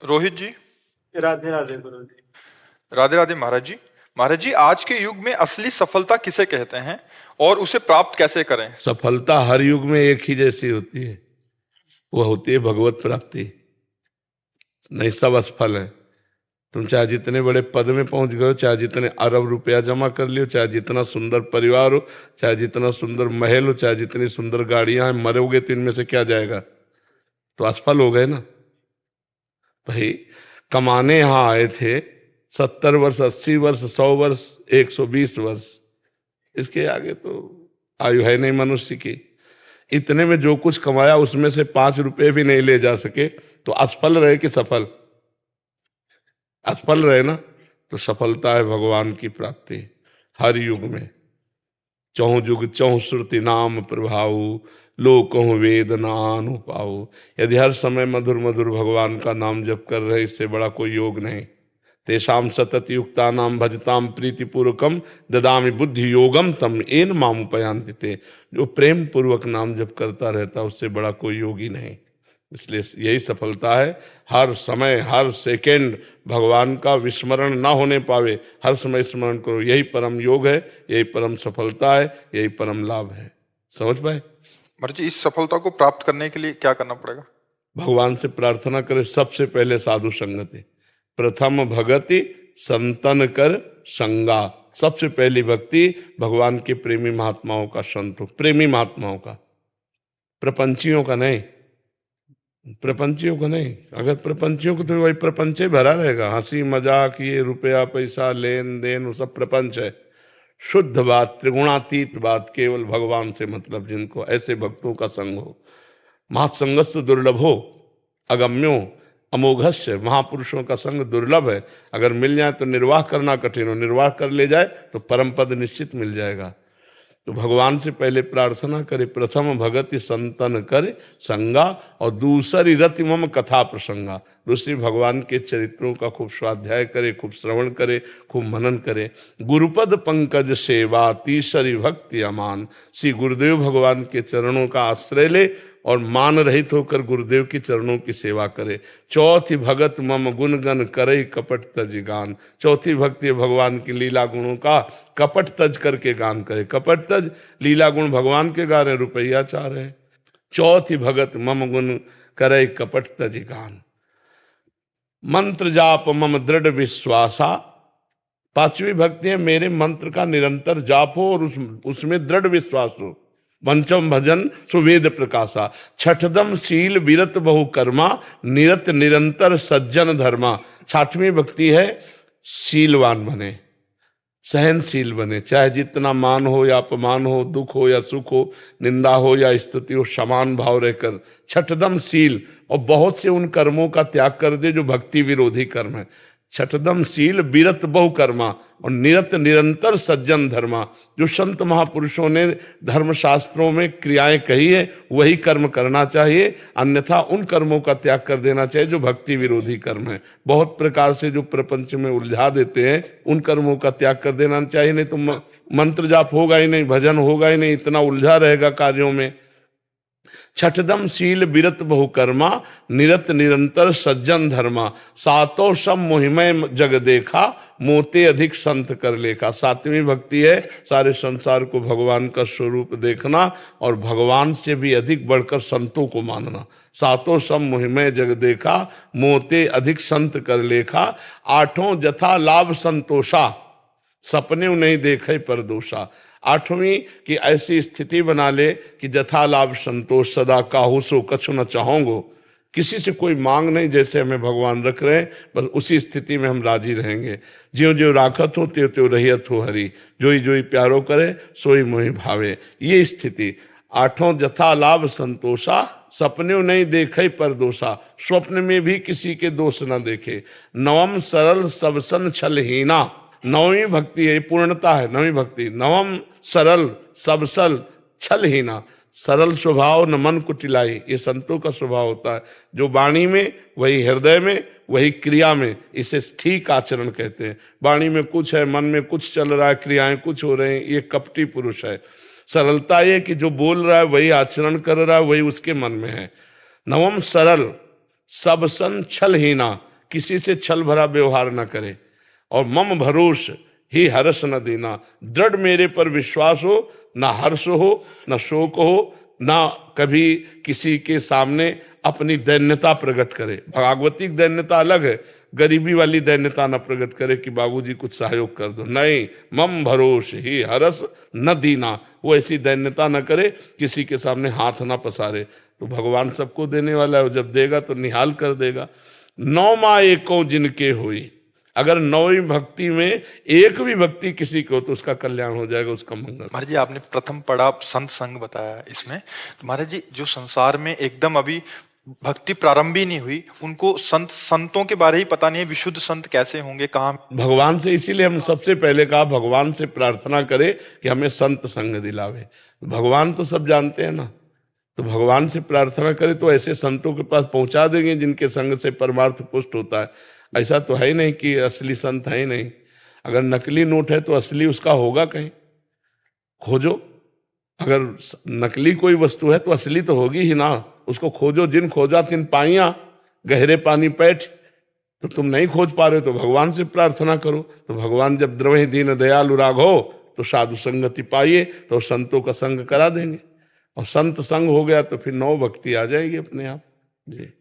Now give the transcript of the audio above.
रोहित जी। राधे राधे गुरु जी। राधे राधे महाराज जी। महाराज जी, आज के युग में असली सफलता किसे कहते हैं और उसे प्राप्त कैसे करें? सफलता हर युग में एक ही जैसी होती है, वह होती है भगवत प्राप्ति। नहीं, सब असफल है। तुम चाहे जितने बड़े पद में पहुंच गए हो, चाहे जितने अरब रुपया जमा कर लियो, चाहे जितना सुंदर परिवार हो, चाहे जितना सुंदर महल हो, चाहे जितनी सुंदर गाड़ियां हैं, मरोगे तो इनमें से क्या जाएगा? तो असफल हो गए ना भाई। कमाने यहां आए थे 70 वर्ष, 80 वर्ष, 100 वर्ष, 120 वर्ष, इसके आगे तो आयु है नहीं मनुष्य की। इतने में जो कुछ कमाया उसमें से 5 रुपए भी नहीं ले जा सके, तो असफल रहे कि सफल? असफल रहे ना। तो सफलता है भगवान की प्राप्ति हर युग में। चौं जुग चौं श्रुति नाम प्रभाव, लोक कहूं वेद नानु पाऊ। यदि हर समय मधुर मधुर भगवान का नाम जप कर रहे, इससे बड़ा कोई योग नहीं। तेषाम सतत युक्ता नाम भजताम प्रीतिपूर्वकम ददामि बुद्धि योगम तम एन मामुपयांति ते। जो प्रेम पूर्वक नाम जप करता रहता, उससे बड़ा कोई योगी नहीं। इसलिए यही सफलता है। हर समय हर सेकंड भगवान का विस्मरण ना होने पावे, हर समय स्मरण करो। यही परम योग है, यही परम सफलता है, यही परम लाभ है। समझ पाए? महाराज जी, इस सफलता को प्राप्त करने के लिए क्या करना पड़ेगा? भगवान से प्रार्थना करे। सबसे पहले साधु संगति। प्रथम भगति संतन कर संगा। सबसे पहली भक्ति भगवान के प्रेमी महात्माओं का संत हो, प्रेमी महात्माओं का, प्रपंचियों का नहीं। प्रपंचियों को नहीं। अगर प्रपंचियों को, तो वही प्रपंच भरा रहेगा। हंसी मजाक, ये रुपया पैसा लेन देन, वो सब प्रपंच है। शुद्ध बात, त्रिगुणातीत बात, केवल भगवान से मतलब जिनको, ऐसे भक्तों का संग हो। महासंगस्तु दुर्लभो अगम्यो अमोघस्य। महापुरुषों का संग दुर्लभ है। अगर मिल जाए तो निर्वाह करना कठिन हो, निर्वाह कर ले जाए तो परम पद निश्चित मिल जाएगा। तो भगवान से पहले प्रार्थना करे। प्रथम भगति संतन करे संगा, और दूसरी रति मम कथा प्रसंगा। दूसरी भगवान के चरित्रों का खूब स्वाध्याय करे, खूब श्रवण करे, खूब मनन करे। गुरुपद पंकज सेवा तीसरी भक्ति अमान। श्री गुरुदेव भगवान के चरणों का आश्रय ले और मान रहित होकर गुरुदेव के चरणों की सेवा करे। चौथी भगत मम गुण गण करे कपट तज गान। चौथी भक्ति भगवान की लीला गुणों का कपट तज करके गान करे। कपट तज, लीला गुण भगवान के गा रहे, रुपया चाह रहे हैं। चौथी भगत मम गुण करे कपट तज गान। मंत्र जाप मम दृढ़ विश्वासा। पांचवी भक्ति है मेरे मंत्र का निरंतर जाप हो और उसमें दृढ़ विश्वास हो। पंचम भजन सुवेद प्रकाशा। छठदम शील विरत बहु कर्मा, निरत निरंतर सज्जन धर्मा। छठवीं भक्ति है शीलवान बने, सहनशील बने। चाहे जितना मान हो या अपमान हो, दुख हो या सुख हो, निंदा हो या स्तुति हो, समान भाव रहकर। छठदम शील, और बहुत से उन कर्मों का त्याग कर दे जो भक्ति विरोधी कर्म है। छठदम शील विरत बहु कर्मा, और निरत निरंतर सज्जन धर्मा। जो संत महापुरुषों ने धर्मशास्त्रों में क्रियाएं कही है, वही कर्म करना चाहिए। अन्यथा उन कर्मों का त्याग कर देना चाहिए जो भक्ति विरोधी कर्म है। बहुत प्रकार से जो प्रपंच में उलझा देते हैं, उन कर्मों का त्याग कर देना चाहिए। नहीं तो मंत्र जाप होगा ही नहीं, भजन होगा ही नहीं, इतना उलझा रहेगा कार्यों में। छठदम शील विरत बहु कर्मा, निरत निरंतर सज्जन धर्मा। सातों सब मोहिमय जग देखा, मोते अधिक संत कर लेखा। सातवीं भक्ति है सारे संसार को भगवान का स्वरूप देखना और भगवान से भी अधिक बढ़कर संतों को मानना। सातों सब मोहिमय जग देखा, मोते अधिक संत कर लेखा। आठों जथा लाभ संतोषा, सपने नहीं देखे पर दोषा। आठवीं की ऐसी स्थिति बना ले कि जथा लाभ संतोष, सदा काहू सो कछु न चाहोंगो। किसी से कोई मांग नहीं, जैसे हमें भगवान रख रहे हैं बस उसी स्थिति में हम राजी रहेंगे। ज्यों ज्यों राखत हो त्यों त्यों रहियत हो हरि, जोई जोई प्यारो करे सोई मोहि भावे। ये स्थिति। आठों जथा लाभ संतोषा, सपने नहीं देखे पर दोषा। स्वप्न में भी किसी के दोष न देखे। नवम सरल सबसन छलहीना। नवमी भक्ति है, पूर्णता है नवमी भक्ति। नवम सरल सबसल छलहीना। सरल स्वभाव न मन कुटिलाई, ये संतों का स्वभाव होता है। जो वाणी में वही हृदय में, वही क्रिया में, इसे ठीक आचरण कहते हैं। वाणी में कुछ है, मन में कुछ चल रहा है, क्रियाएं कुछ हो रहे हैं, ये कपटी पुरुष है। सरलता ये कि जो बोल रहा है वही आचरण कर रहा है, वही उसके मन में है। नवम सरल सबसन छलहीना। किसी से छल भरा व्यवहार न करे, और मम भरोस ही हर्ष न देना, दृढ़ मेरे पर विश्वास हो, ना हर्ष हो ना शोक हो, ना कभी किसी के सामने अपनी दैन्यता प्रकट करे। भागवतिक दैन्यता अलग है, गरीबी वाली दैन्यता न प्रकट करे कि बाबूजी कुछ सहयोग कर दो, नहीं, मम भरोस ही हरस न दीना, वो ऐसी दैन्यता न करे, किसी के सामने हाथ ना पसारे। तो भगवान सबको देने वाला है, जब देगा तो निहाल कर देगा। नौ माँ एको जिनके हुई, अगर नौवीं भक्ति में एक भी भक्ति किसी को, तो उसका कल्याण हो जाएगा, उसका मंगल। महाराज जी, आपने प्रथम पड़ा संत संग बताया इसमें, तो महाराज जी जो संसार में एकदम अभी भक्ति प्रारंभ ही नहीं हुई, उनको संतों के बारे ही पता नहीं है, विशुद्ध संत कैसे होंगे, कहाँ। भगवान से, इसीलिए हम सबसे पहले कहा भगवान से प्रार्थना करे कि हमें संत संग दिलावे। भगवान तो सब जानते हैं ना, तो भगवान से प्रार्थना करे तो ऐसे संतों के पास पहुंचा देंगे जिनके संग से परमार्थ पुष्ट होता है। ऐसा तो है ही नहीं कि असली संत है ही नहीं। अगर नकली नोट है तो असली उसका होगा कहीं, खोजो। अगर नकली कोई वस्तु है तो असली तो होगी ही ना, उसको खोजो। जिन खोजा तिन पाइया, गहरे पानी पैठ। तो तुम नहीं खोज पा रहे तो भगवान से प्रार्थना करो। तो भगवान जब द्रवहि दीन दयालु राघो, तो साधु संगति पाइए, तो संतों का संग करा देंगे। और संत संग हो गया तो फिर नौ भक्ति आ जाएगी अपने आप जी।